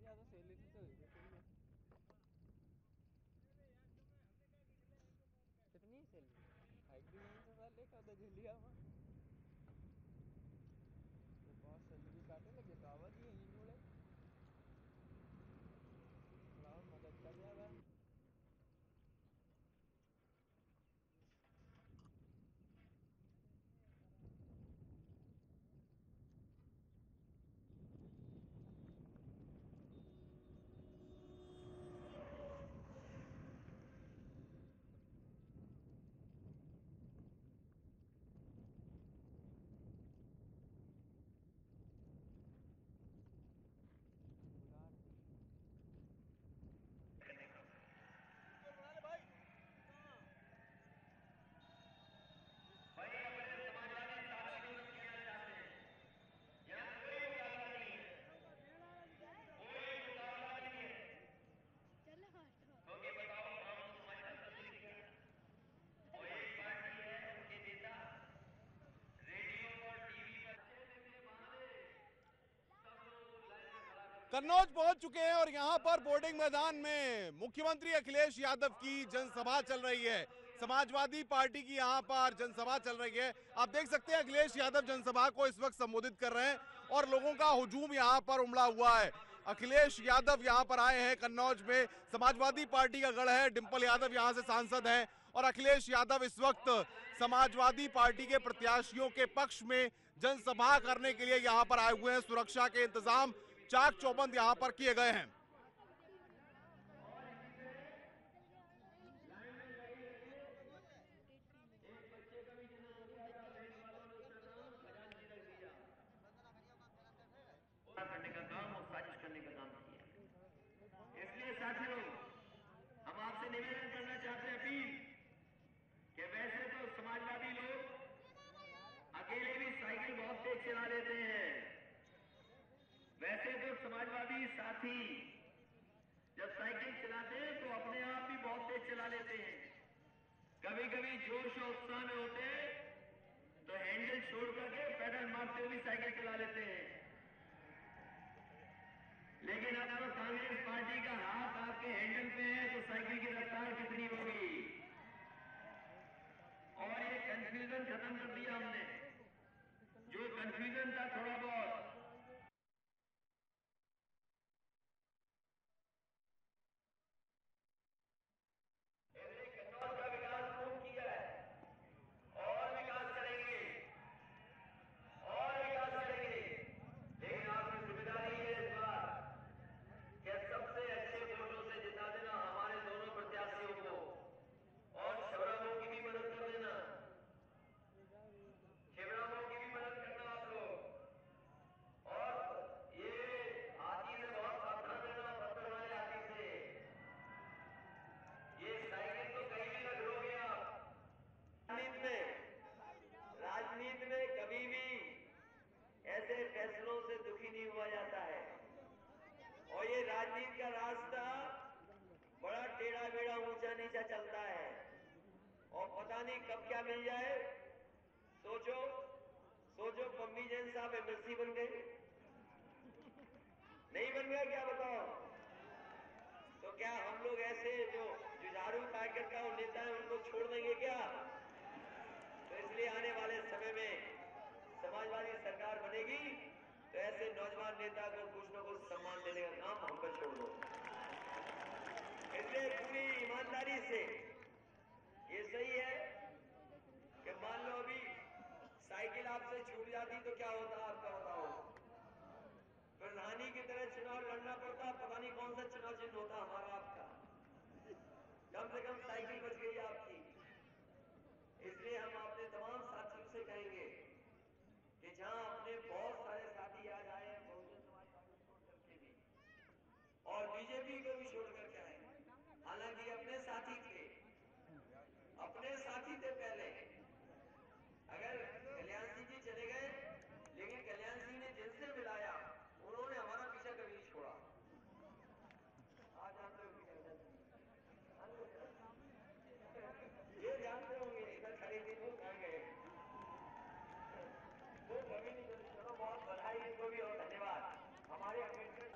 ज्यादा सैलरी तो कितनी सैलरी हाइक भी यहीं से साल लेकर उधर झुलिया में तो बहुत सैलरी काटे लगे तो आवाज ही यहीं जोड़े थोड़ा और मदद कर जाएगा। कन्नौज पहुंच चुके हैं और यहां पर बोर्डिंग मैदान में मुख्यमंत्री अखिलेश यादव की जनसभा चल रही है। समाजवादी पार्टी की यहां पर जनसभा चल रही है। आप देख सकते हैं अखिलेश यादव जनसभा को इस वक्त संबोधित कर रहे हैं और लोगों का हुजूम यहां पर उमड़ा हुआ है। अखिलेश यादव यहां पर आए हैं कन्नौज में, समाजवादी पार्टी का गढ़ है, डिंपल यादव यहां से सांसद हैं और अखिलेश यादव इस वक्त समाजवादी पार्टी के प्रत्याशियों के पक्ष में जनसभा करने के लिए यहां पर आए हुए हैं। सुरक्षा के इंतजाम चाक चौबंद यहां पर किए गए हैं। साथी जब साइकिल चलाते हैं तो अपने आप भी बहुत तेज चला लेते हैं। कभी कभी जोश और उत्साह में होते हैं तो हैंडल छोड़ करके पैडल मारते हुए साइकिल चला लेते हैं। लेकिन अब तो कांग्रेस पार्टी का हाथ आपके हैंडल पे है तो साइकिल की रफ्तार कितनी होगी? और ये कंफ्यूजन खत्म कर दिया हमने। जो कंफ्यूजन था थोड़ा बहुत, कन्नौज का विकास खूब किया है और विकास करेंगे और विकास करेंगे। लेकिन आपकी जिम्मेदारी है इस बार कि सबसे अच्छे वोटों से जिता देना हमारे दोनों प्रत्याशियों को और शिवरामों की भी मदद कर देना। शिवरामों की भी मदद करना आप लोग। और ये हाथी से बहुत सावधान रहना, पत्थर वाले हाथी से। ये साइकिल तो कहीं भी रख लोगे आप। राजनीति में कभी भी ऐसे फैसलों से दुखी नहीं हुआ जाता है। और ये राजनीति का रास्ता बड़ा टेढ़ा मेढ़ा ऊंचा नीचा चलता है और पता नहीं कब क्या मिल जाए। सोचो सोचो पम्मी जैन साहब एमएलसी बन गए, नहीं बन गया क्या बताओ? तो क्या हम लोग ऐसे जो जुझारू कार्यकर्ता और नेता हैं उनको छोड़ देंगे क्या? तो इसलिए आने वाले समय में समाजवादी सरकार बनेगी तो ऐसे नौजवान नेता को कुछ न कुछ सम्मान देने का काम हम पर छोड़ दो। इसलिए पूरी ईमानदारी से ये सही है कि मान लो अभी साइकिल आपसे छूट जाती तो क्या होता आपका बताओ? फिर रानी की तरह चुनाव लड़ना पड़ता, पता नहीं कौन सा चुनाव चिन्ह होता हमारा आपका। कम से कम साइकिल बच गई आपकी। इसलिए हम अपने तमाम साथियों से कहेंगे कि जहां अपने बहुत सारे साथी आज आए हैं बहुजन समाज पार्टी छोड़ करके भी और बीजेपी को भी छोड़ करके आए, हालांकि अपने साथी थे पहले। अगर कल्याण सिंह जी चले गए, लेकिन कल्याण सिंह ने जिनसे मिलाया उन्होंने हमारा पीछा कभी नहीं छोड़ा। आप जानते होंगे ये जानते होंगे इधर खड़े थे वो कहाँ गए, वो कभी नहीं छोड़े। चलो बहुत बधाई इनको भी और धन्यवाद। हमारे अम्बेडकर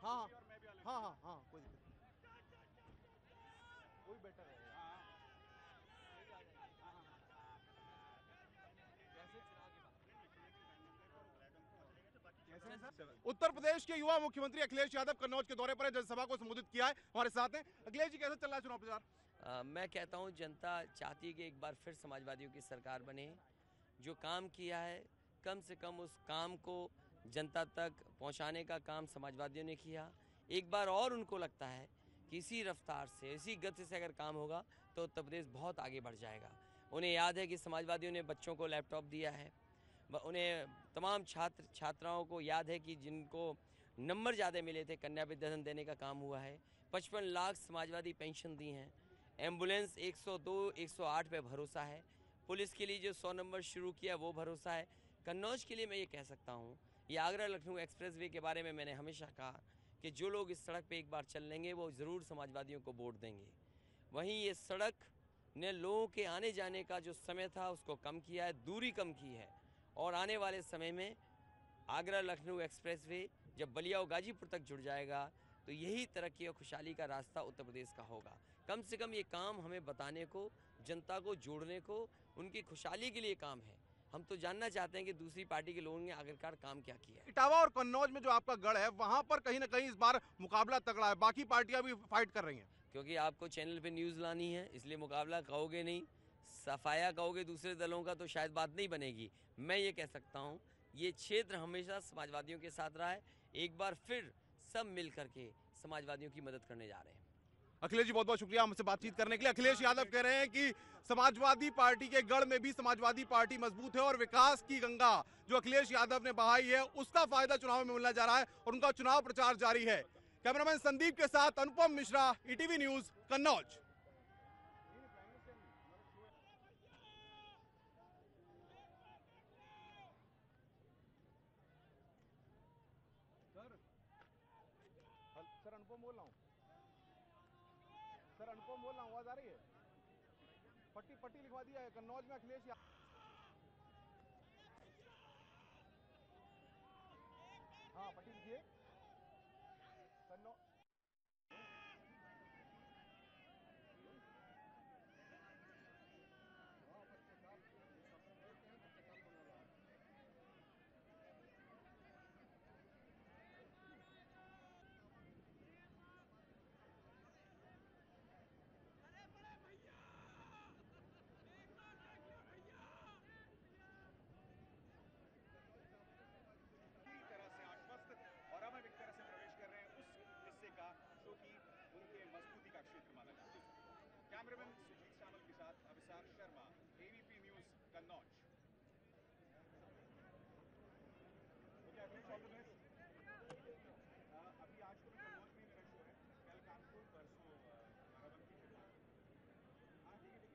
हाँ हाँ हाँ हाँ कोई दिक्कत नहीं, कोई बेटर है। उत्तर प्रदेश के युवा मुख्यमंत्री अखिलेश यादव कन्नौज के दौरे पर है, जनसभा को संबोधित किया है। हमारे साथ हैं अखिलेश जी, कैसा चल रहा है चुनाव प्रचार? मैं कहता हूं जनता चाहती है कि एक बार फिर समाजवादियों की सरकार बने। जो काम किया है कम से कम उस काम को जनता तक पहुंचाने का काम समाजवादियों ने किया। एक बार और उनको लगता है कि इसी रफ्तार से, इसी गति से अगर काम होगा तो उत्तर प्रदेश बहुत आगे बढ़ जाएगा। उन्हें याद है कि समाजवादियों ने बच्चों को लैपटॉप दिया है, उन्हें तमाम छात्र छात्राओं को याद है कि जिनको नंबर ज़्यादा मिले थे कन्या विद्याधन देने का काम हुआ है। 55 लाख समाजवादी पेंशन दी हैं। एम्बुलेंस 102 108 पे भरोसा है। पुलिस के लिए जो 100 नंबर शुरू किया वो भरोसा है। कन्नौज के लिए मैं ये कह सकता हूँ, ये आगरा लखनऊ एक्सप्रेसवे के बारे में मैंने हमेशा कहा कि जो लोग इस सड़क पे एक बार चल लेंगे वो ज़रूर समाजवादियों को वोट देंगे। वहीं ये सड़क ने लोगों के आने जाने का जो समय था उसको कम किया है, दूरी कम की है। और आने वाले समय में आगरा लखनऊ एक्सप्रेसवे जब बलिया और गाजीपुर तक जुड़ जाएगा तो यही तरक्की और खुशहाली का रास्ता उत्तर प्रदेश का होगा। कम से कम ये काम हमें बताने को, जनता को जोड़ने को, उनकी खुशहाली के लिए काम है। हम तो जानना चाहते हैं कि दूसरी पार्टी के लोगों ने आखिरकार काम क्या किया है। इटावा और कन्नौज में जो आपका गढ़ है वहां पर कहीं ना कहीं इस बार मुकाबला तगड़ा है, बाकी पार्टियां भी फाइट कर रही हैं। क्योंकि आपको चैनल पे न्यूज़ लानी है इसलिए मुकाबला कहोगे नहीं, सफाया कहोगे दूसरे दलों का तो शायद बात नहीं बनेगी। मैं ये कह सकता हूँ ये क्षेत्र हमेशा समाजवादियों के साथ रहा है। एक बार फिर सब मिल करके समाजवादियों की मदद करने जा रहे हैं। अखिलेश जी बहुत बहुत शुक्रिया हमसे बातचीत करने के लिए। अखिलेश यादव कह रहे हैं कि समाजवादी पार्टी के गढ़ में भी समाजवादी पार्टी मजबूत है और विकास की गंगा जो अखिलेश यादव ने बहाई है उसका फायदा चुनाव में मिलने जा रहा है और उनका चुनाव प्रचार जारी है। कैमरामैन संदीप के साथ Anupam Mishra, ETV news, Kannauj. Sir Anupam बोल रहा हूँ। सर अनुपम बोल रहा हूँ, आवाज आ रही है? पट्टी पट्टी लिखवा दिया है कन्नौज में अखिलेश यादव। हाँ पट्टी लिखिए कन्नौज। कैमरामैन सुजीत सामल के साथ अभिसार शर्मा, एबीपी न्यूज, कन्नौज। अभी आज तो कन्नौज में मेरा शो है, कल कानपुर, परसों बाराबंकी। हाँ ठीक है।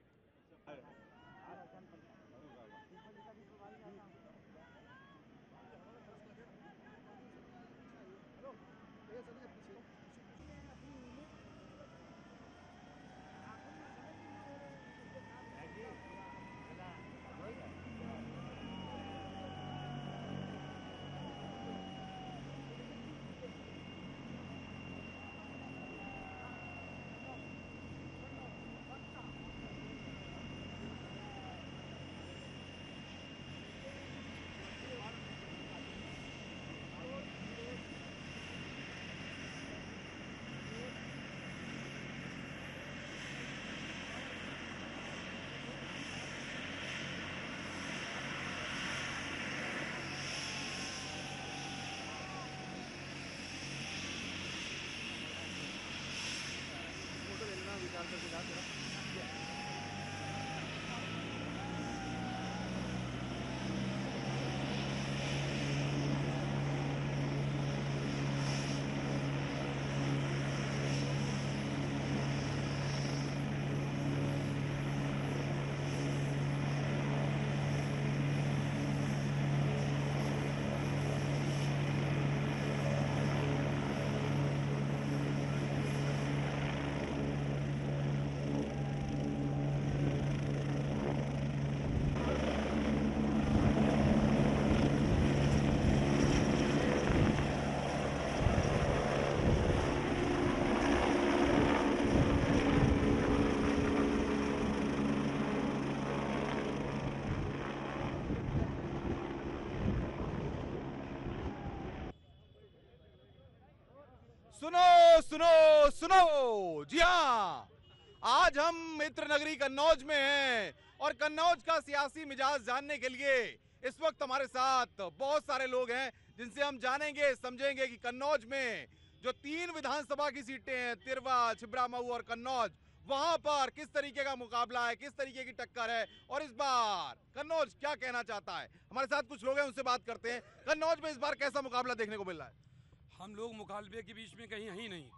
सुनो सुनो सुनो, जी हाँ, आज हम मित्र नगरी कन्नौज में हैं और कन्नौज का सियासी मिजाज जानने के लिए इस वक्त हमारे साथ बहुत सारे लोग हैं जिनसे हम जानेंगे समझेंगे कि कन्नौज में जो 3 विधानसभा की सीटें हैं, तिरवा, छिबरा मऊ और कन्नौज, वहां पर किस तरीके का मुकाबला है, किस तरीके की टक्कर है और इस बार कन्नौज क्या कहना चाहता है। हमारे साथ कुछ लोग हैं, उनसे बात करते हैं। कन्नौज में इस बार कैसा मुकाबला देखने को मिल रहा है? हम लोग मुकाबले के बीच में कहीं ही नहीं।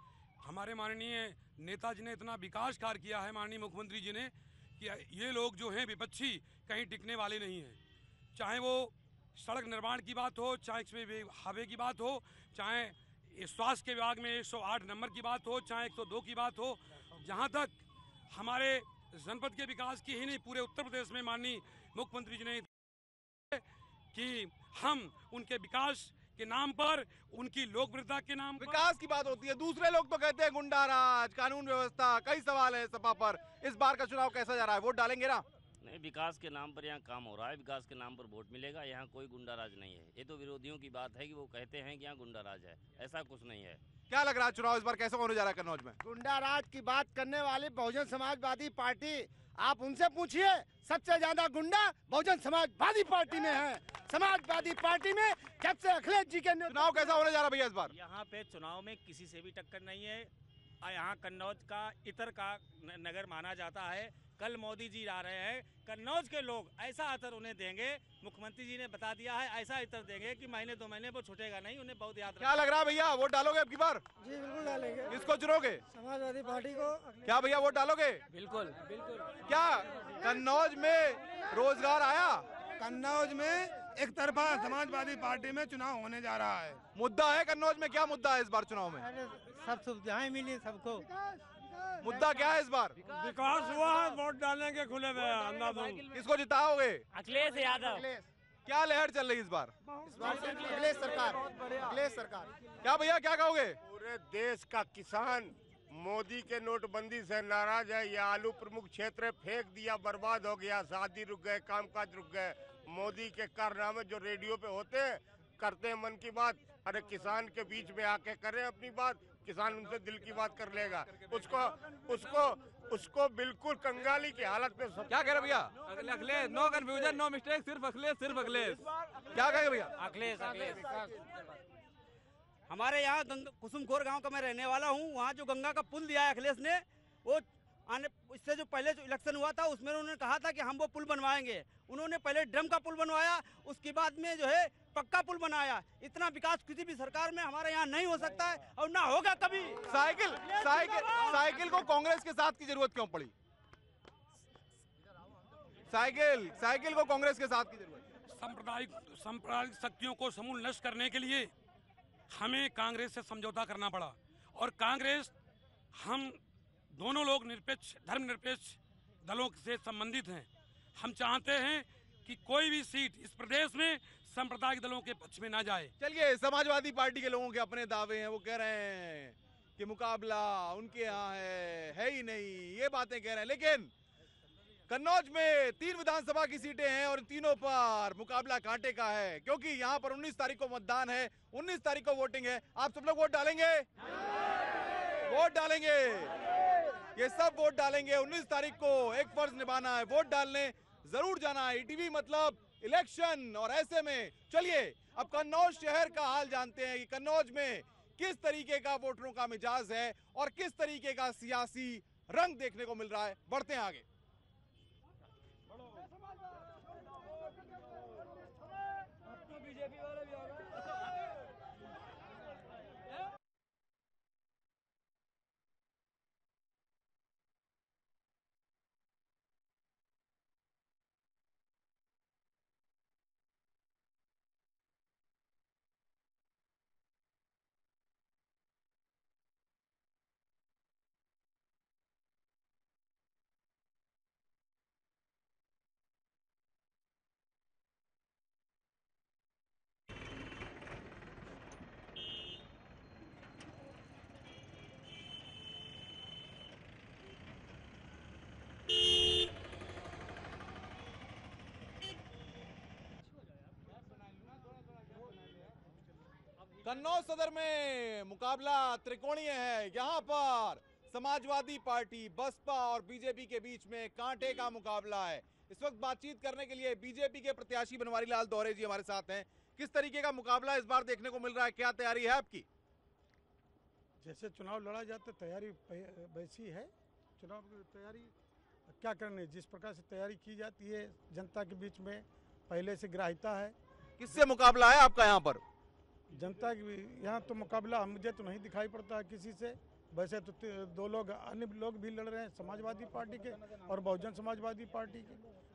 हमारे माननीय नेताजी ने इतना विकास कार्य किया है, माननीय मुख्यमंत्री जी ने, कि ये लोग जो हैं विपक्षी कहीं टिकने वाले नहीं हैं। चाहे वो सड़क निर्माण की बात हो, चाहे हाईवे की बात हो, चाहे स्वास्थ्य के विभाग में 108 नंबर की बात हो, चाहे 102 की बात हो, जहाँ तक हमारे जनपद के विकास की ही नहीं पूरे उत्तर प्रदेश में माननीय मुख्यमंत्री जी ने कि हम उनके विकास के नाम पर, उनकी लोकप्रियता के नाम पर। विकास की बात होती है, दूसरे लोग तो कहते हैं गुंडा राज, कानून व्यवस्था, कई सवाल है सपा पर। इस बार का चुनाव कैसा जा रहा है? वोट डालेंगे ना? नहीं, विकास के नाम पर यहाँ काम हो रहा है, विकास के नाम पर वोट मिलेगा। यहाँ कोई गुंडा राज नहीं है। ये तो विरोधियों की बात है कि वो कहते हैं कि यहाँ गुंडा राज है, ऐसा कुछ नहीं है। क्या लग रहा है चुनाव इस बार कैसा होने जा रहा है कन्नौज में? गुंडा राज की बात करने वाली बहुजन समाजवादी पार्टी, आप उनसे पूछिए, सबसे ज्यादा गुंडा बहुजन समाजवादी पार्टी में है। समाजवादी पार्टी में जब से अखिलेश जी के चुनाव कैसा होने जा रहा है भैया इस बार? यहाँ पे चुनाव में किसी से भी टक्कर नहीं है। यहाँ कन्नौज का इतर का नगर माना जाता है। कल मोदी जी आ रहे हैं, कन्नौज के लोग ऐसा इतर उन्हें देंगे, मुख्यमंत्री जी ने बता दिया है, ऐसा इतर देंगे कि महीने 2 महीने वो छूटेगा नहीं, उन्हें बहुत याद। क्या लग रहा है भैया, वोट डालोगे अब की बार? जी बिल्कुल डालेंगे। किसको चुनोगे? समाजवादी पार्टी को। क्या भैया वोट डालोगे? बिल्कुल बिल्कुल। क्या कन्नौज में रोजगार आया? कन्नौज में एक तरफा समाजवादी पार्टी में चुनाव होने जा रहा है। मुद्दा है कन्नौज में? क्या मुद्दा है इस बार चुनाव में? सब सुविधाएं मिली सबको। मुद्दा क्या है इस बार? विकास हुआ है, वोट डालने के खुले में अंधाधुंध। किसको जिताओगे? अखिलेश यादव। क्या लहर चल रही है इस बार? अखिलेश सरकार, अखिलेश सरकार। क्या भैया क्या कहोगे? पूरे देश का किसान मोदी के नोटबंदी से नाराज है। ये आलू प्रमुख क्षेत्र फेंक दिया, बर्बाद हो गया, शादी रुक गए, कामकाज रुक गए। मोदी के कारनामे जो रेडियो पे होते हैं, करते हैं मन की बात, अरे किसान के बीच में आके करें अपनी बात, किसान उनसे दिल की बात कर लेगा। उसको बिल्कुल कंगाली की हालत में क्या कह रहे भैया? Akhilesh, no confusion, no mistake, सिर्फ अखिलेश, सिर्फ अखिलेश। क्या कहेंगे भैया? अखिलेश, अखिलेश। हमारे यहाँ कुसुमखोर गांव का मैं रहने वाला हूँ। वहाँ जो गंगा का पुल दिया है अखिलेश ने, वो आने इससे जो पहले जो इलेक्शन हुआ था उसमें उन्होंने कहा था कि हम वो पुल बनवाएंगे। उन्होंने पहले ड्रम का पुल बनवाया, उसके बाद में जो है पक्का पुल बनाया। इतना विकास किसी भी सरकार में हमारे यहाँ नहीं हो सकता है और ना होगा कभी। साइकिल को कांग्रेस के साथ की जरूरत क्यों पड़ी? साइकिल को कांग्रेस के साथ की जरूरत? सांप्रदायिक शक्तियों को समूल नष्ट करने के लिए हमें कांग्रेस से समझौता करना पड़ा। और कांग्रेस, हम दोनों लोग निरपेक्ष, धर्मनिरपेक्ष दलों से संबंधित हैं। हम चाहते हैं कि कोई भी सीट इस प्रदेश में सांप्रदायिक दलों के पक्ष में ना जाए। चलिए, समाजवादी पार्टी के लोगों के अपने दावे हैं, वो कह रहे हैं कि मुकाबला उनके यहाँ है ही नहीं, ये बातें कह रहे हैं। लेकिन कन्नौज में 3 विधानसभा की सीटें हैं और तीनों पर मुकाबला कांटे का है, क्योंकि यहाँ पर 19 तारीख को मतदान है, 19 तारीख को वोटिंग है। आप सब लोग वोट डालेंगे? वोट डालेंगे, ये सब वोट डालेंगे। 19 तारीख को एक फर्ज निभाना है, वोट डालने जरूर जाना है। ईटीवी मतलब इलेक्शन। और ऐसे में चलिए अब कन्नौज शहर का हाल जानते हैं कि कन्नौज में किस तरीके का वोटरों का मिजाज है और किस तरीके का सियासी रंग देखने को मिल रहा है। बढ़ते हैं आगे। कन्नौज सदर में मुकाबला त्रिकोणीय है। यहाँ पर समाजवादी पार्टी, बसपा और बीजेपी के बीच में कांटे का मुकाबला है। इस वक्त बातचीत करने के लिए बीजेपी के प्रत्याशी बनवारी लाल दौरे जी हमारे साथ हैं। किस तरीके का मुकाबला इस बार देखने को मिल रहा है, क्या तैयारी है आपकी? जैसे चुनाव लड़ा जाता तैयारी वैसी है। चुनाव की तैयारी क्या करनी, जिस प्रकार से तैयारी की जाती है जनता के बीच में पहले से ग्राह्यता है। किससे मुकाबला है आपका यहाँ पर? जनता की यहाँ तो मुकाबला मुझे तो नहीं दिखाई पड़ता है किसी से। वैसे तो दो लोग अन्य लोग भी लड़ रहे हैं, समाजवादी पार्टी के और बहुजन समाजवादी पार्टी के।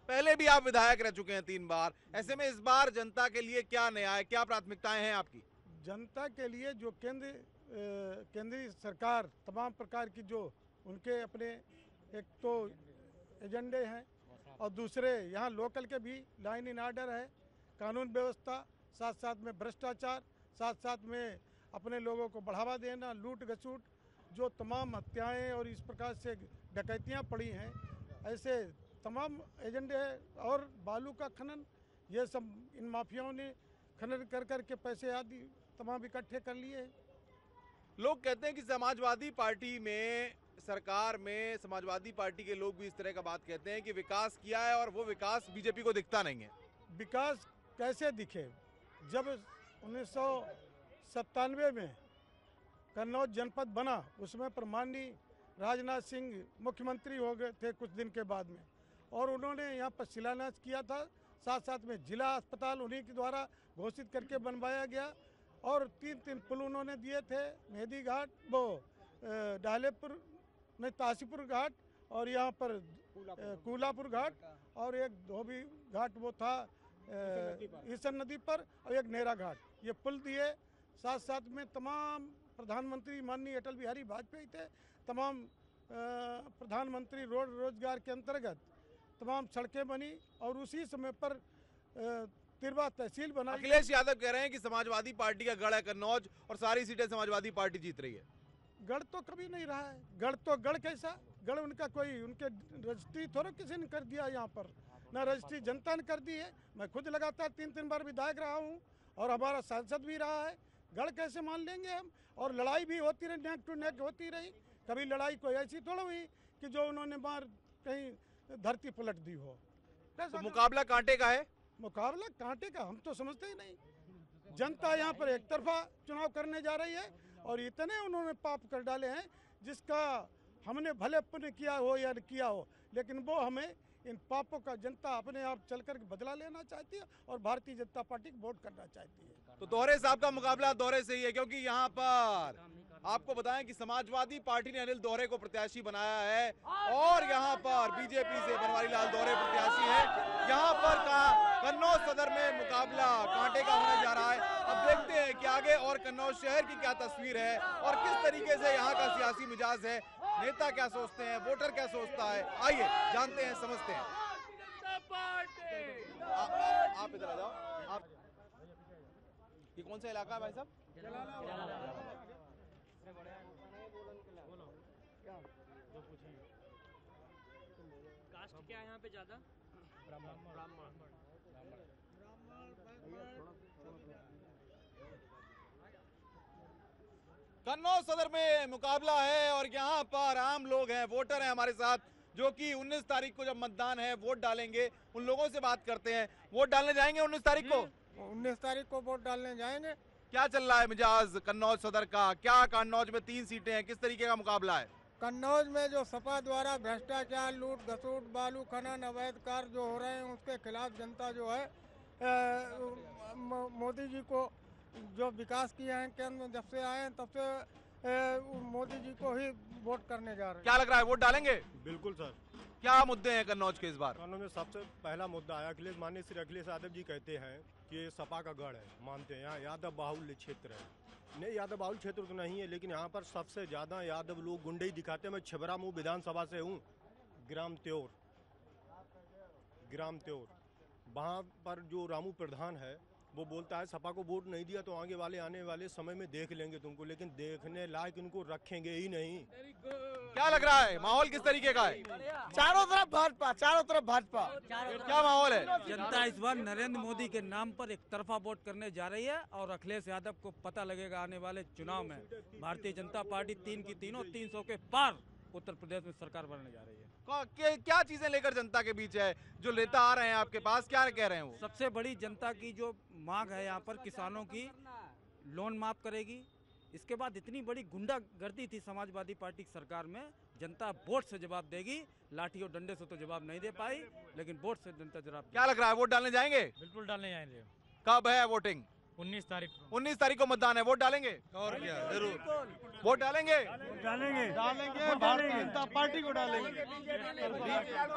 पहले भी आप विधायक रह चुके हैं 3 बार, ऐसे में इस बार जनता के लिए क्या नया है, क्या प्राथमिकताएं हैं आपकी? जनता के लिए जो केंद्रीय सरकार तमाम प्रकार की जो उनके अपने एक तो एजेंडे हैं और दूसरे यहाँ लोकल के भी लाइन इन ऑर्डर है, कानून व्यवस्था, साथ साथ में भ्रष्टाचार, साथ साथ में अपने लोगों को बढ़ावा देना, लूट घसूट, जो तमाम हत्याएं और इस प्रकार से डकैतियां पड़ी हैं, ऐसे तमाम एजेंडे हैं। और बालू का खनन, ये सब इन माफियाओं ने खनन कर कर के पैसे आदि तमाम इकट्ठे कर लिए हैं। लोग कहते हैं कि समाजवादी पार्टी में, सरकार में समाजवादी पार्टी के लोग भी इस तरह का बात कहते हैं कि विकास किया है और वो विकास बीजेपी को दिखता नहीं है। विकास कैसे दिखे जब 1997 में कन्नौज जनपद बना, उसमें पर माननीय राजनाथ सिंह मुख्यमंत्री हो गए थे कुछ दिन के बाद में, और उन्होंने यहाँ पर शिलान्यास किया था। साथ साथ में जिला अस्पताल उन्हीं के द्वारा घोषित करके बनवाया गया और 3 पुल उन्होंने दिए थे, मेहदी घाट, वो डालेपुर में तासीपुर घाट और यहाँ पर कूलापुर घाट, और एक धोबी घाट वो था ईसन नदी पर, और एक नेरा घाट, ये पुल दिए। साथ साथ में तमाम प्रधानमंत्री माननीय अटल बिहारी वाजपेयी थे, तमाम प्रधानमंत्री रोजगार के अंतर्गत तमाम सड़कें बनी और उसी समय पर तिरवा तहसील बनाई। अखिलेश यादव कह रहे हैं कि समाजवादी पार्टी का गढ़ है कन्नौज और सारी सीटें समाजवादी पार्टी जीत रही है। गढ़ तो कभी नहीं रहा है, गढ़ तो गढ़ कैसा, गढ़ उनका कोई, उनके रजिस्ट्री थोड़ा किसी ने कर दिया, यहाँ पर ना रजिस्ट्री जनता ने कर दी है। मैं खुद लगातार 3 बार विधायक रहा हूँ और हमारा सांसद भी रहा है। गढ़ कैसे मान लेंगे हम? और लड़ाई भी होती रही, नेक टू नेक होती रही, कभी लड़ाई कोई ऐसी थोड़ा हुई कि जो उन्होंने बार कहीं धरती पलट दी हो। तो मुकाबला कांटे का है? मुकाबला कांटे का हम तो समझते ही नहीं। जनता यहाँ पर एक तरफा चुनाव करने जा रही है और इतने उन्होंने पाप कर डाले हैं जिसका हमने भले पुण्य किया हो या किया हो, लेकिन वो हमें इन पापों का जनता अपने आप चलकर बदला लेना चाहती है और भारतीय जनता पार्टी को वोट करना चाहती है। तो दोहरे साहब का मुकाबला दोहरे से ही है, क्योंकि यहाँ पर आपको बताएं कि समाजवादी पार्टी ने अनिल दोहरे को प्रत्याशी बनाया है और यहाँ पर बीजेपी से बनवारी लाल दोहरे प्रत्याशी है। यहाँ पर कन्नौज सदर में मुकाबला कांटे का होने जा रहा है। अब देखते हैं कि आगे और कन्नौज शहर की क्या तस्वीर है और किस तरीके से यहाँ का सियासी मिजाज है, नेता क्या सोचते हैं, वोटर क्या सोचता है। आइए जानते हैं, समझते हैं। आप इधर आ जाओ। आप ये कौन सा इलाका है भाई साहब? कास्ट क्या है यहाँ पे ज्यादा? कन्नौज सदर में मुकाबला है और यहाँ पर आम लोग हैं, वोटर हैं हमारे साथ, जो कि 19 तारीख को जब मतदान है वोट डालेंगे। उन लोगों से बात करते हैं। वोट डालने जाएंगे 19 तारीख को? 19 तारीख को वोट डालने जाएंगे। क्या चल रहा है मिजाज कन्नौज सदर का? क्या कन्नौज में 3 सीटें हैं, किस तरीके का मुकाबला है? कन्नौज में जो सपा द्वारा भ्रष्टाचार, लूट घसूट, बालू खनन, अवैध कार्य जो हो रहे हैं उसके खिलाफ जनता जो है मोदी जी को जो विकास किए हैं केंद्र में जब से आए हैं तब से मोदी जी को ही वोट करने जा रहे हैं। क्या लग रहा है, वोट डालेंगे? बिल्कुल सर। क्या मुद्दे हैं कन्नौज के इस बार? कन्नौज में सबसे पहला मुद्दा है, अखिलेश माननीय श्री अखिलेश यादव जी कहते हैं कि ये सपा का गढ़ है, मानते हैं यहाँ यादव बाहुल्य क्षेत्र है। नहीं, यादव बाहुल्य क्षेत्र तो नहीं है, लेकिन यहाँ पर सबसे ज़्यादा यादव लोग गुंडे ही दिखाते हैं। मैं छिबरामऊ विधानसभा से हूँ, ग्राम त्योर, वहाँ पर जो रामू प्रधान है वो बोलता है सपा को वोट नहीं दिया तो आगे आने वाले समय में देख लेंगे तुमको, लेकिन देखने लायक इनको रखेंगे ही नहीं। क्या लग रहा है, माहौल किस तरीके का है? चारों तरफ भाजपा, चारों तरफ भाजपा। क्या माहौल है? जनता इस बार नरेंद्र मोदी के नाम पर एक तरफा वोट करने जा रही है और अखिलेश यादव को पता लगेगा आने वाले चुनाव में भारतीय जनता पार्टी 3 की तीनों 300 के पार उत्तर प्रदेश में सरकार बनने जा रही है। क्या चीजें लेकर जनता के बीच है? जो नेता आ रहे हैं आपके पास, क्या कह रहे हैं वो? सबसे बड़ी जनता की जो मांग है यहाँ पर किसानों की लोन माफ करेगी। इसके बाद इतनी बड़ी गुंडागर्दी थी समाजवादी पार्टी की सरकार में, जनता वोट से जवाब देगी। लाठी और डंडे से तो जवाब नहीं दे पाई, लेकिन वोट से जनता जवाब। क्या लग रहा है, वोट डालने जाएंगे? बिल्कुल डालने जाएंगे। कब है वोटिंग? 19 तारीख। 19 तारीख को मतदान है, वोट डालेंगे? और क्या, जरूर वोट डालेंगे। भारतीय जनता पार्टी को डालेंगे,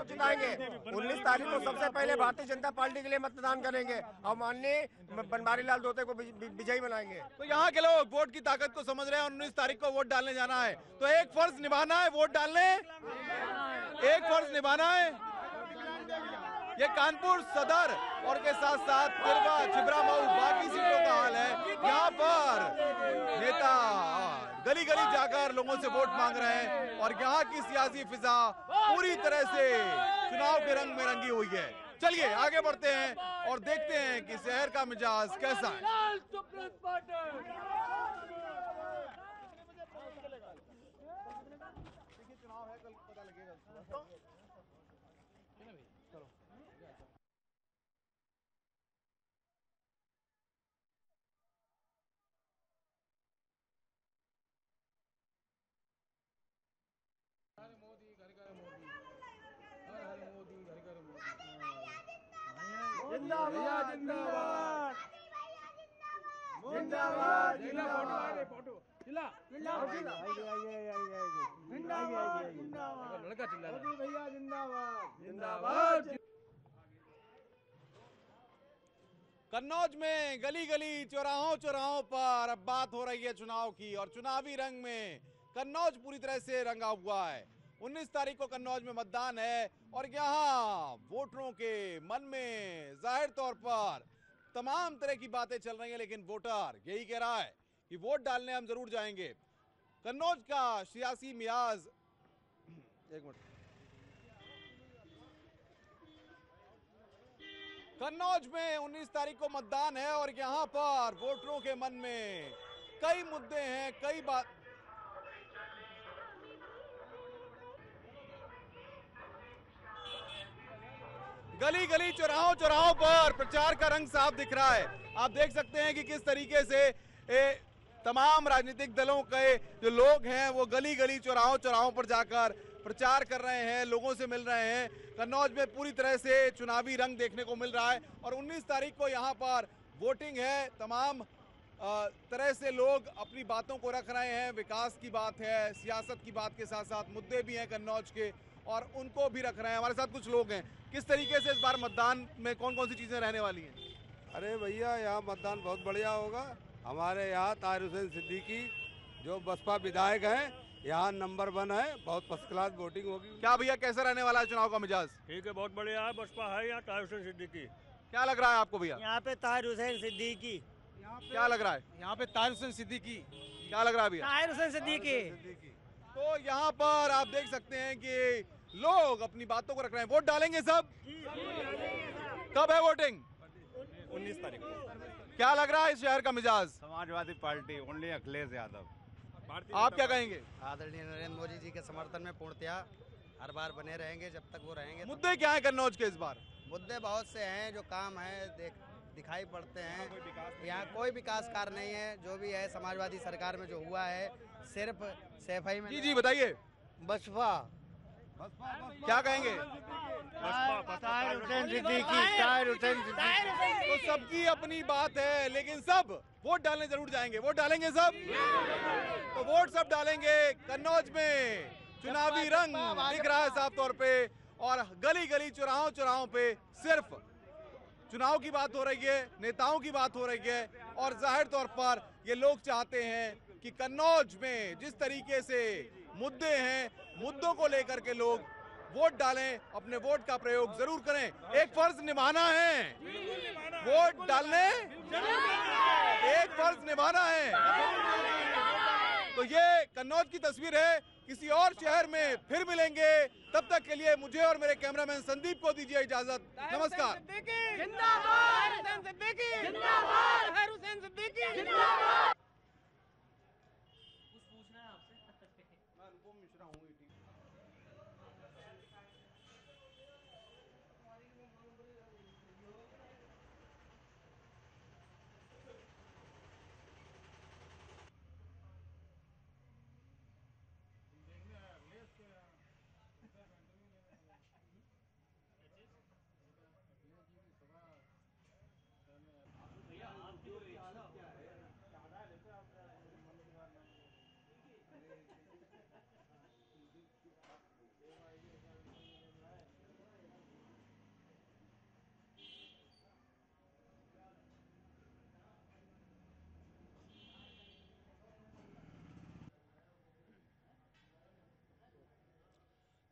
जिताएंगे। 19 तारीख को सबसे पहले भारतीय जनता पार्टी के लिए मतदान करेंगे और माननीय बनवारी लाल दौते को विजयी बनाएंगे। तो यहाँ के लोग वोट की ताकत को समझ रहे हैं। 19 तारीख को वोट डालने जाना है, तो एक फर्ज निभाना है, वोट डालने एक फर्ज निभाना है। ये कानपुर सदर और के साथ साथ तिरवा, छिबरामऊ, बाकी सीटों का हाल है। यहाँ पर नेता गली गली जाकर लोगों से वोट मांग रहे हैं और यहाँ की सियासी फिजा पूरी तरह से चुनाव के रंग में रंगी हुई है। चलिए आगे बढ़ते हैं और देखते हैं कि शहर का मिजाज कैसा है। जिंदाबाद जिंदाबाद जिंदाबाद लड़का चिल्ला रहा है। भैया जिंदाबाद जिंदाबाद। कन्नौज में गली गली, चौराहों चौराहों पर अब बात हो रही है चुनाव की और चुनावी रंग में कन्नौज पूरी तरह से रंगा हुआ है। 19 तारीख को कन्नौज में मतदान है और यहाँ वोटरों के मन में जाहिर तौर पर तमाम तरह की बातें चल रही हैं, लेकिन वोटर यही कह रहा है कि वोट डालने हम जरूर जाएंगे। कन्नौज का सियासी मियाज, एक मिनट, कन्नौज में 19 तारीख को मतदान है और यहाँ पर वोटरों के मन में कई मुद्दे हैं, कई बात। गली गली, चौराहों चौराहों पर प्रचार का रंग साफ दिख रहा है। आप देख सकते हैं कि किस तरीके से तमाम राजनीतिक दलों के जो लोग हैं वो गली गली, चौराहों चौराहों पर जाकर प्रचार कर रहे हैं, लोगों से मिल रहे हैं। कन्नौज में पूरी तरह से चुनावी रंग देखने को मिल रहा है और 19 तारीख को यहाँ पर वोटिंग है। तमाम तरह से लोग अपनी बातों को रख रहे हैं। विकास की बात है, सियासत की बात के साथ साथ मुद्दे भी हैं कन्नौज के और उनको भी रख रहे हैं। हमारे साथ कुछ लोग हैं। किस तरीके से इस बार मतदान में कौन कौन सी चीजें रहने वाली हैं? अरे भैया, यहाँ मतदान बहुत बढ़िया होगा। हमारे यहाँ ताहिर हुसैन सिद्दीकी जो बसपा विधायक हैं, यहाँ नंबर 1 है, बहुत फर्स्ट क्लास वोटिंग होगी। क्या भैया, कैसा रहने वाला है चुनाव का मिजाज? ठीक है, बहुत बढ़िया है, बसपा है यहाँ, ताहिर हुसैन सिद्दीकी। क्या लग रहा है आपको भैया? यहाँ पे ताहिर हुसैन सिद्दीकी। क्या लग रहा है? यहाँ पे ताहिर हुसैन सिद्दीकी। क्या लग रहा है भैया? ताहिर हुसैन सिद्दीकी। तो यहाँ पर आप देख सकते हैं कि लोग अपनी बातों को रख रहे हैं। वोट डालेंगे सब? कब है वोटिंग? 19 तारीख को। क्या लग रहा है इस शहर का मिजाज? Samajwadi party, only Akhilesh Yadav. आप क्या कहेंगे? आदरणीय नरेंद्र मोदी जी के समर्थन में पूर्णतया हर बार बने रहेंगे जब तक वो रहेंगे। मुद्दे क्या है कन्नौज के इस बार? मुद्दे बहुत से हैं, जो काम है दिखाई पड़ते हैं। यहाँ कोई विकास कार्य नहीं है। जो भी है समाजवादी सरकार में जो हुआ है सिर्फ सफाई में। जी बताइए। बसपा। क्या कहेंगे? ताहिर हुसैन सिद्दीकी। तो सबकी अपनी बात है, लेकिन सब वोट डालने जरूर जाएंगे। वोट डालेंगे सब? तो वोट सब डालेंगे। कन्नौज में चुनावी रंग दिख रहा है साफ तौर पे और गली गली, चौराहों चौराहों पे सिर्फ चुनाव की बात हो रही है, नेताओं की बात हो रही है और जाहिर तौर पर ये लोग चाहते हैं कि कन्नौज में जिस तरीके से मुद्दे हैं, मुद्दों को लेकर के लोग वोट डालें, अपने वोट का प्रयोग जरूर करें। एक फर्ज निभाना है, वोट डालने एक फर्ज निभाना है। तो ये कन्नौज की तस्वीर है। किसी और शहर में फिर मिलेंगे, तब तक के लिए मुझे और मेरे कैमरामैन संदीप को दीजिए इजाजत। नमस्कार।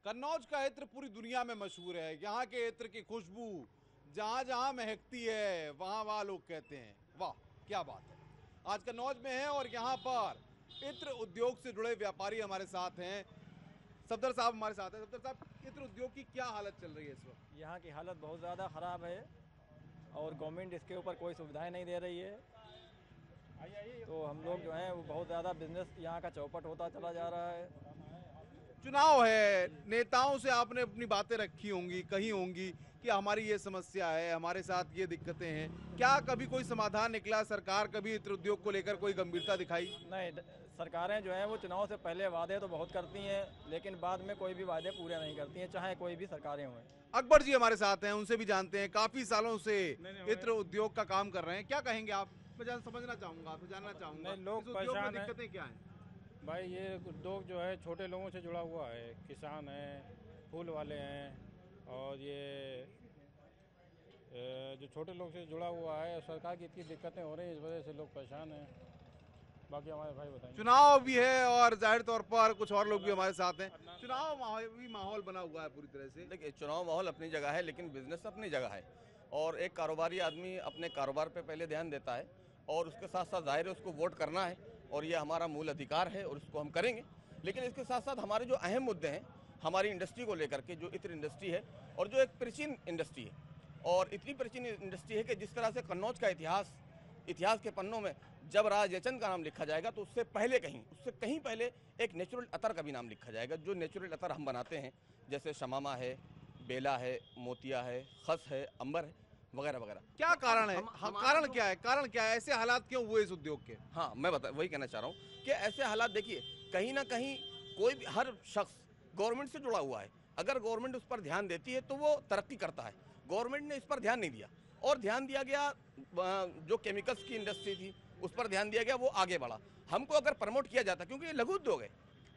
कन्नौज का इत्र पूरी दुनिया में मशहूर है। यहाँ के इत्र की खुशबू जहाँ जहाँ महकती है वहाँ वहाँ लोग कहते हैं वाह क्या बात है। आज कन्नौज में है और यहाँ पर इत्र उद्योग से जुड़े व्यापारी हमारे साथ हैं। सफदर साहब हमारे साथ हैं। सफदर साहब, इत्र उद्योग की क्या हालत चल रही है इस वक्त? यहाँ की हालत बहुत ज़्यादा ख़राब है और गवर्नमेंट इसके ऊपर कोई सुविधाएं नहीं दे रही है। तो हम लोग जो हैं वो बहुत ज़्यादा बिजनेस यहाँ का चौपट होता चला जा रहा है। चुनाव है, नेताओं से आपने अपनी बातें रखी होंगी, कही होंगी कि हमारी ये समस्या है, हमारे साथ ये दिक्कतें हैं। क्या कभी कोई समाधान निकला? सरकार कभी इत्र उद्योग को लेकर कोई गंभीरता दिखाई? नहीं, सरकारें जो हैं वो चुनाव से पहले वादे तो बहुत करती हैं लेकिन बाद में कोई भी वादे पूरे नहीं करती हैं, चाहे कोई भी सरकारें हों। अकबर जी हमारे साथ हैं, उनसे भी जानते हैं। काफी सालों से इत्र उद्योग का काम कर रहे हैं, क्या कहेंगे आप? मैं समझना चाहूंगा, आपसे जानना चाहूंगा लोग परेशान हैं, दिक्कतें क्या हैं? भाई ये उद्योग जो है छोटे लोगों से जुड़ा हुआ है, किसान हैं, फूल वाले हैं और ये जो छोटे लोग से जुड़ा हुआ है। सरकार की इतनी दिक्कतें हो रही हैं, इस वजह से लोग परेशान हैं। बाकी हमारे भाई बताएंगे। चुनाव भी है और जाहिर तौर पर कुछ और लोग भी हमारे साथ हैं। चुनाव माहौल बना हुआ है पूरी तरह से। देखिए, चुनाव माहौल अपनी जगह है लेकिन बिजनेस अपनी जगह है और एक कारोबारी आदमी अपने कारोबार पे पहले ध्यान देता है और उसके साथ साथ जाहिर है उसको वोट करना है और ये हमारा मूल अधिकार है और उसको हम करेंगे। लेकिन इसके साथ साथ हमारे जो अहम मुद्दे हैं हमारी इंडस्ट्री को लेकर के, जो इत्र इंडस्ट्री है और जो एक प्राचीन इंडस्ट्री है और इतनी प्राचीन इंडस्ट्री है कि जिस तरह से कन्नौज का इतिहास के पन्नों में जब राजा जयचंद का नाम लिखा जाएगा तो उससे कहीं पहले एक नेचुरल अतर का भी नाम लिखा जाएगा। जो नेचुरल अतर हम बनाते हैं जैसे शमामा है, बेला है, मोतिया है, खस है, अंबर है, वगैरह वगैरह। क्या कारण है? कारण क्या है? ऐसे हालात क्यों हुए इस उद्योग के? हाँ, मैं वही कहना चाह रहा हूँ कि ऐसे हालात, देखिए कहीं ना कहीं कोई भी हर शख्स गवर्नमेंट से जुड़ा हुआ है। अगर गवर्नमेंट उस पर ध्यान देती है तो वो तरक्की करता है। गवर्नमेंट ने इस पर ध्यान नहीं दिया और ध्यान दिया गया, जो केमिकल्स की इंडस्ट्री थी उस पर ध्यान दिया गया, वो आगे बढ़ा। हमको अगर प्रमोट किया जाता, क्योंकि ये लघु उद्योग है,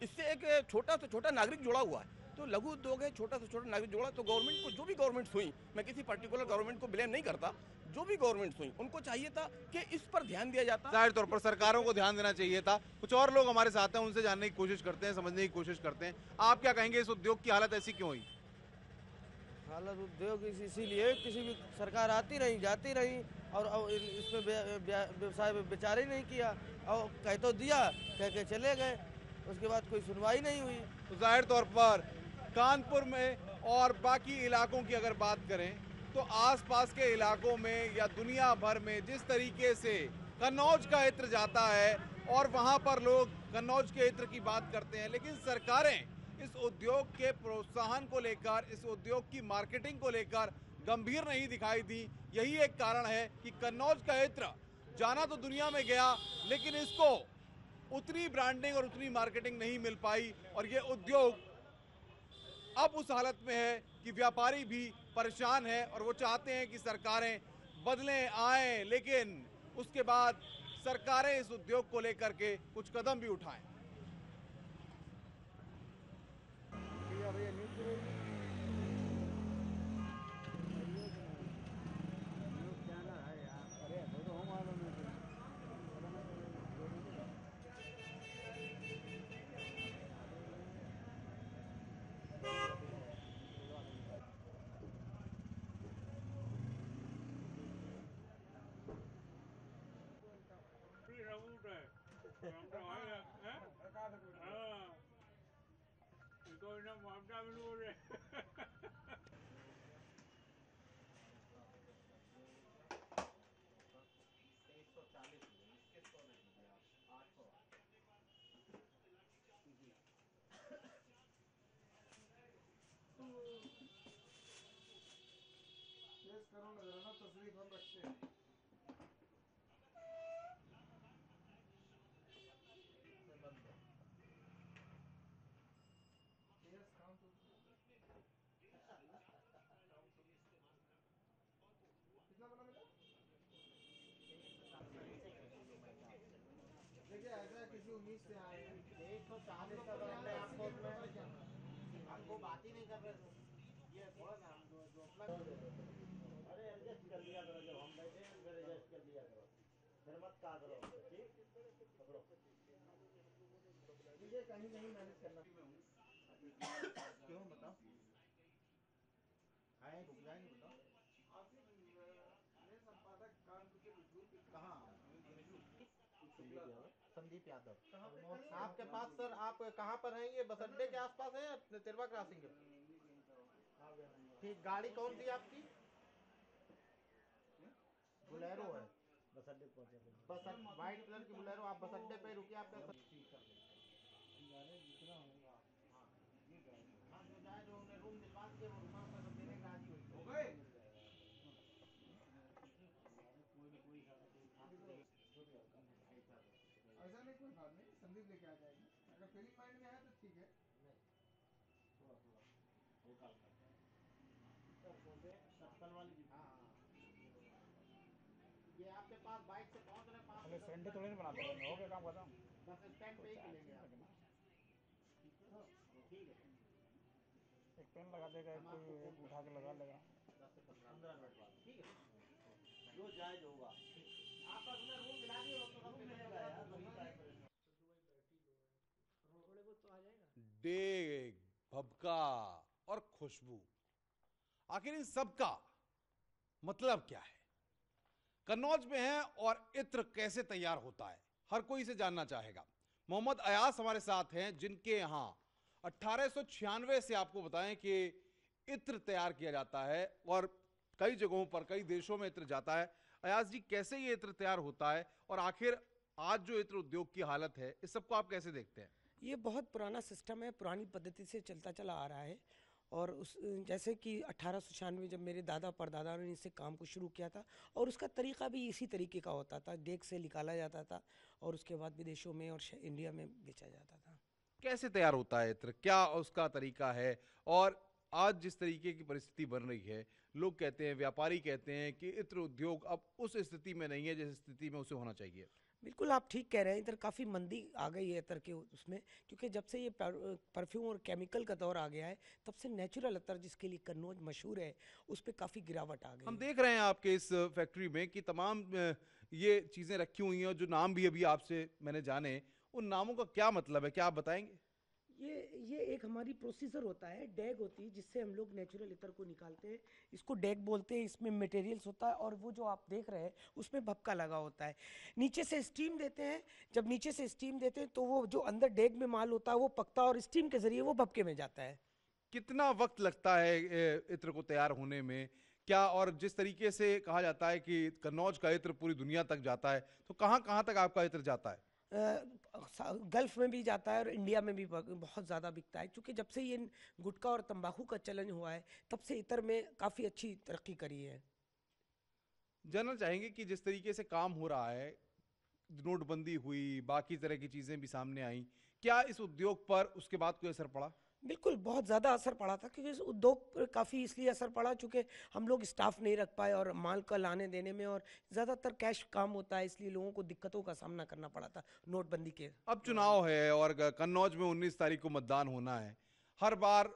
इससे एक छोटा से छोटा नागरिक जुड़ा हुआ है, तो लघु उद्योग है, छोटा से छोटा नागरिक जुड़ा, तो गवर्नमेंट को, जो भी गवर्नमेंट हुई, मैं किसी पर्टिकुलर गवर्नमेंट को ब्लेम नहीं करता, जो भी गवर्नमेंट हुई उनको चाहिए था कि इस पर ध्यान दिया जाता। जाहिर तौर पर सरकारों को ध्यान देना चाहिए था। कुछ और लोग हमारे साथ हैं, उनसे जानने की कोशिश करते हैं, समझने की कोशिश करते हैं। आप क्या कहेंगे, इस उद्योग की हालत ऐसी क्यों हुई? हालत उद्योग इसीलिए किसी भी सरकार आती रही जाती रही और इसमें व्यवसाय में विचार ही नहीं किया और कह तो दिया, कह के चले गए, उसके बाद कोई सुनवाई नहीं हुई। तो जाहिर तौर पर कानपुर में और बाकी इलाकों की अगर बात करें तो आसपास के इलाकों में या दुनिया भर में जिस तरीके से कन्नौज का इत्र जाता है और वहां पर लोग कन्नौज के इत्र की बात करते हैं, लेकिन सरकारें इस उद्योग के प्रोत्साहन को लेकर, इस उद्योग की मार्केटिंग को लेकर गंभीर नहीं दिखाई दी। यही एक कारण है कि कन्नौज का इत्र जाना तो दुनिया में गया लेकिन इसको उतनी ब्रांडिंग और उतनी मार्केटिंग नहीं मिल पाई और ये उद्योग अब उस हालत में है कि व्यापारी भी परेशान है और वो चाहते हैं कि सरकारें बदलें, आएं, लेकिन उसके बाद सरकारें इस उद्योग को लेकर के कुछ कदम भी उठाएं। देखिए ऐसा किसी उम्मीद से आए हैं 140 का तो हमने आपको हमको बात ही नहीं कर रहे थे। ये थोड़ा सा हम जो अपना अरे एडजस्ट कर लिया करो, जब हम बैठे हैं फिर एडजस्ट कर लिया करो, फिर मत कहा करो, ठीक पकड़ो, मुझे कहीं नहीं मैनेज करना। क्यों बताओ? आए रुक जाएंगे बताओ। कहाँ? संदीप यादव। आपके पास सर आप कहाँ पर हैं? ये बस अड्डे के आसपास है या तिरवा क्रॉसिंग है? ठीक, गाड़ी कौन सी आपकी? बुलेरो है। बस अड्डे पहुंचे। बस व्हाइट कलर की बुलेरो, आप बस अड्डे पे रुकिए। आपका ठीक कर हाँ, जो जाए जो उन्हें रूम दिलवा दीजिए, वो रुपये रुपये सब देने के राजी हुई हो गए। ऐसा नहीं, कोई बात नहीं, संदीप लेके आ जाएगा। अगर फीलिंग माइंड में है तो ठीक है। थोड़ा थोड़ा हल्का हल्का कल वाली जी। हाँ हाँ, ये आपके पास बाइक से पहुंच रहे पास। पहले संडे थोड़ी नहीं बनाते हैं, हो गया काम खत्म। बस स्टैंड पे ही मिलेंगे आप। ठीक है, एक पेन लगा देगा, एक कोई एक उठा के लगा लेगा। 10 से 15 मिनट बाद। ठीक है, जो जायज होगा। आप बस उन्हें रूम दिला दिए, वो तो रूम मिलेगा यार, वही का है। थोड़े बहुत तो आ जाएगा। डेग, भभका और खुशबू, आखिर इन सब का मतलब क्या है? कन्नौज में है और इत्र कैसे तैयार होता है, हर कोई इसे जानना चाहेगा। मोहम्मद अयास हमारे साथ हैं, जिनके यहां 1896 से आपको बताएं कि इत्र तैयार किया जाता है और कई जगहों पर, कई देशों में इत्र जाता है। अयास जी, कैसे ये इत्र तैयार होता है और आखिर आज जो इत्र उद्योग की हालत है, इस सबको आप कैसे देखते हैं? ये बहुत पुराना सिस्टम है, पुरानी पद्धति से चलता चला आ रहा है। और उस जैसे कि 1896 जब मेरे दादा परदादा ने इससे काम को शुरू किया था, और उसका तरीका भी इसी तरीके का होता था। डेक से निकाला जाता था और उसके बाद विदेशों में और इंडिया में बेचा जाता था। कैसे तैयार होता है इत्र, क्या उसका तरीका है? और आज जिस तरीके की परिस्थिति बन रही है, लोग कहते हैं, व्यापारी कहते हैं कि इत्र उद्योग अब उस स्थिति में नहीं है जिस स्थिति में उसे होना चाहिए। बिल्कुल आप ठीक कह रहे हैं, इधर काफ़ी मंदी आ गई है इतर के उसमें, क्योंकि जब से ये परफ्यूम और केमिकल का दौर आ गया है, तब से नेचुरल अतर जिसके लिए कन्नौज मशहूर है, उस पर काफ़ी गिरावट आ गई। हम देख रहे हैं आपके इस फैक्ट्री में कि तमाम ये चीज़ें रखी हुई हैं और जो नाम भी अभी आपसे मैंने जाने, उन नामों का क्या मतलब है, क्या आप बताएंगे? ये एक हमारी प्रोसीजर होता है, डैग होती है, जिससे हम लोग नेचुरल इतर को निकालते हैं। इसको डैग बोलते हैं। इसमें मटेरियल्स होता है और वो जो आप देख रहे हैं उसमें भपका लगा होता है। नीचे से स्टीम देते हैं। जब नीचे से स्टीम देते हैं तो वो जो अंदर डैग में माल होता है वो पकता है और स्टीम के जरिए वो भपके में जाता है। कितना वक्त लगता है इत्र को तैयार होने में? क्या, और जिस तरीके से कहा जाता है कि कन्नौज का इत्र पूरी दुनिया तक जाता है, तो कहाँ कहाँ तक आपका इत्र जाता है? गल्फ में भी जाता है और इंडिया में भी बहुत ज़्यादा बिकता है, क्योंकि जब से ये गुटखा और तंबाकू का चलन हुआ है, तब से इतर में काफ़ी अच्छी तरक्की करी है। जानना चाहेंगे कि जिस तरीके से काम हो रहा है, नोटबंदी हुई, बाकी तरह की चीज़ें भी सामने आई, क्या इस उद्योग पर उसके बाद कोई असर पड़ा? बिल्कुल, बहुत ज़्यादा असर पड़ा था, क्योंकि इस उद्योग पर काफ़ी इसलिए असर पड़ा चूँकि हम लोग स्टाफ नहीं रख पाए और माल का लाने देने में, और ज़्यादातर कैश काम होता है, इसलिए लोगों को दिक्कतों का सामना करना पड़ा था नोटबंदी के। अब चुनाव है और कन्नौज में 19 तारीख को मतदान होना है। हर बार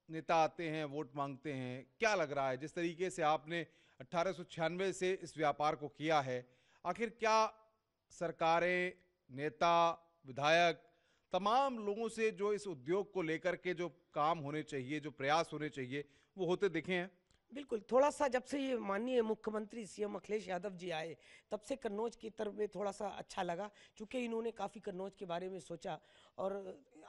नेता आते हैं, वोट मांगते हैं। क्या लग रहा है, जिस तरीके से आपने 1896 से इस व्यापार को किया है, आखिर क्या सरकारें, नेता, विधायक, तमाम लोगों से जो इस उद्योग को लेकर के जो काम होने चाहिए, जो प्रयास होने चाहिए, वो होते दिखे हैं? बिल्कुल, थोड़ा सा जब से ये माननीय मुख्यमंत्री सीएम अखिलेश यादव जी आए, तब से कन्नौज की तरफ में थोड़ा सा अच्छा लगा, क्योंकि इन्होंने काफ़ी कन्नौज के बारे में सोचा और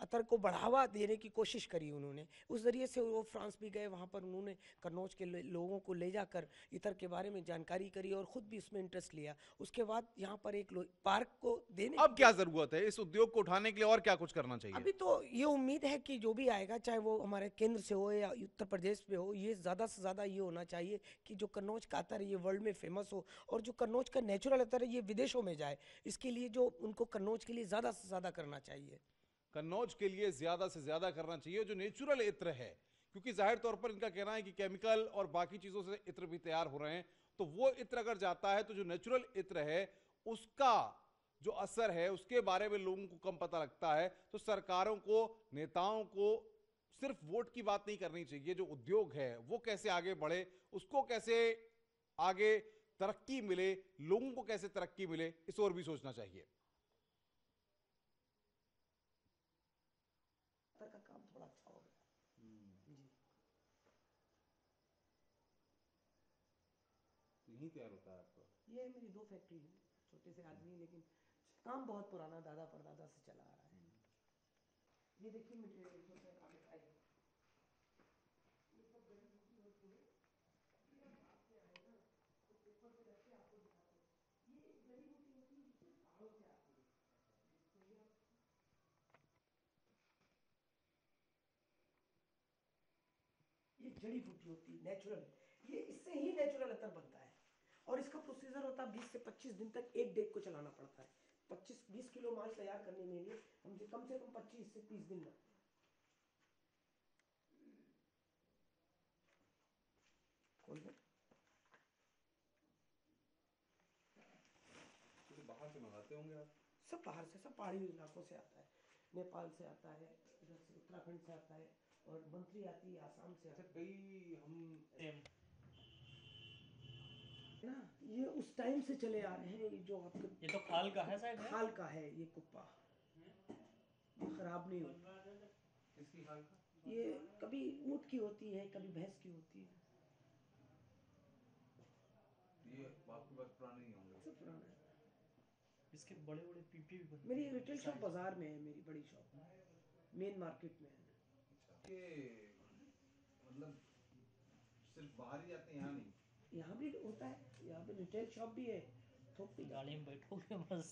अतर को बढ़ावा देने की कोशिश करी उन्होंने। उस ज़रिए से वो फ्रांस भी गए, वहाँ पर उन्होंने कन्नौज के लोगों को ले जाकर इतर के बारे में जानकारी करी और ख़ुद भी उसमें इंटरेस्ट लिया। उसके बाद यहाँ पर एक पार्क को देने, अब क्या ज़रूरत है इस उद्योग को उठाने के लिए, और क्या कुछ करना चाहिए? अभी तो ये उम्मीद है कि जो भी आएगा, चाहे वो हमारे केंद्र से हो या उत्तर प्रदेश में हो, ये ज़्यादा से ज़्यादा ये होना चाहिए कि जो कन्नौज का अतर है ये वर्ल्ड में फेमस हो, और जो कन्नौज का नेचुरल अतर है ये विदेशों में जाए। इसके लिए जो उनको कन्नौज के लिए ज़्यादा से ज़्यादा करना चाहिए, कन्नौज के लिए ज़्यादा से ज़्यादा करना चाहिए जो नेचुरल इत्र है, क्योंकि जाहिर तौर पर इनका कहना है कि केमिकल और बाकी चीज़ों से इत्र भी तैयार हो रहे हैं, तो वो इत्र अगर जाता है तो जो नेचुरल इत्र है उसका जो असर है उसके बारे में लोगों को कम पता लगता है। तो सरकारों को, नेताओं को सिर्फ वोट की बात नहीं करनी चाहिए, जो उद्योग है वो कैसे आगे बढ़े, उसको कैसे आगे तरक्की मिले, लोगों को कैसे तरक्की मिले, इस और भी सोचना चाहिए। का काम थोड़ा यहीं तैयार होता है आपका? ये मेरी 2 फैक्ट्री है, छोटे से आदमी, लेकिन काम बहुत पुराना दादा परदादा से चला आ रहा है। ये देखिए मटेरियल तो सर आप दिखाइए, ये सब जड़ी बूटी होती है, ये हम बात से आए ना तो पेपर पे रख के आपको दिखाते हैं। ये एक जड़ी बूटी होती है जिससे पहाड़ों से आती है। देखिए आप, ये जड़ी बूटी होती है नेचुरल, ये इससे ही नेचुरल अतर बनता है और इसका प्रोसीजर होता है 20 से 25 दिन तक एक डेग को चलाना पड़ता है। 25-20 किलो माल तैयार करने में लिए हमसे कम 25 से 30 दिन लगते हैं। तो बाहर से मंगाते होंगे आप? सब बाहर से, सब पहाड़ी इलाकों से आता है, नेपाल से आता है, इधर से उत्तराखंड से आता है और मंत्री आती है आसाम से। अच्छा, कई हम ना ये उस टाइम से चले आ रहे हैं, ये जो आपके ये तो खाल का है शायद, खाल का है ये कुप्पा, ये खराब नहीं होता। किसकी खाल का? ये कभी ऊंट की होती है, कभी भैंस की होती है। ये आपके पास पुराने ही होंगे? सब पुराना है। इसके बड़े बड़े पीपी भी बनते मेरी हैं। रिटेल शॉप बाजार में है, मेरी बड़ी शॉप मेन मार्केट में है। के मतलब सिर्फ बाहर ही जाते हैं, यहाँ नहीं? यहाँ भी होता है, यहाँ पे रिटेल शॉप भी है, थोक भी गाड़ी में बैठोगे बस।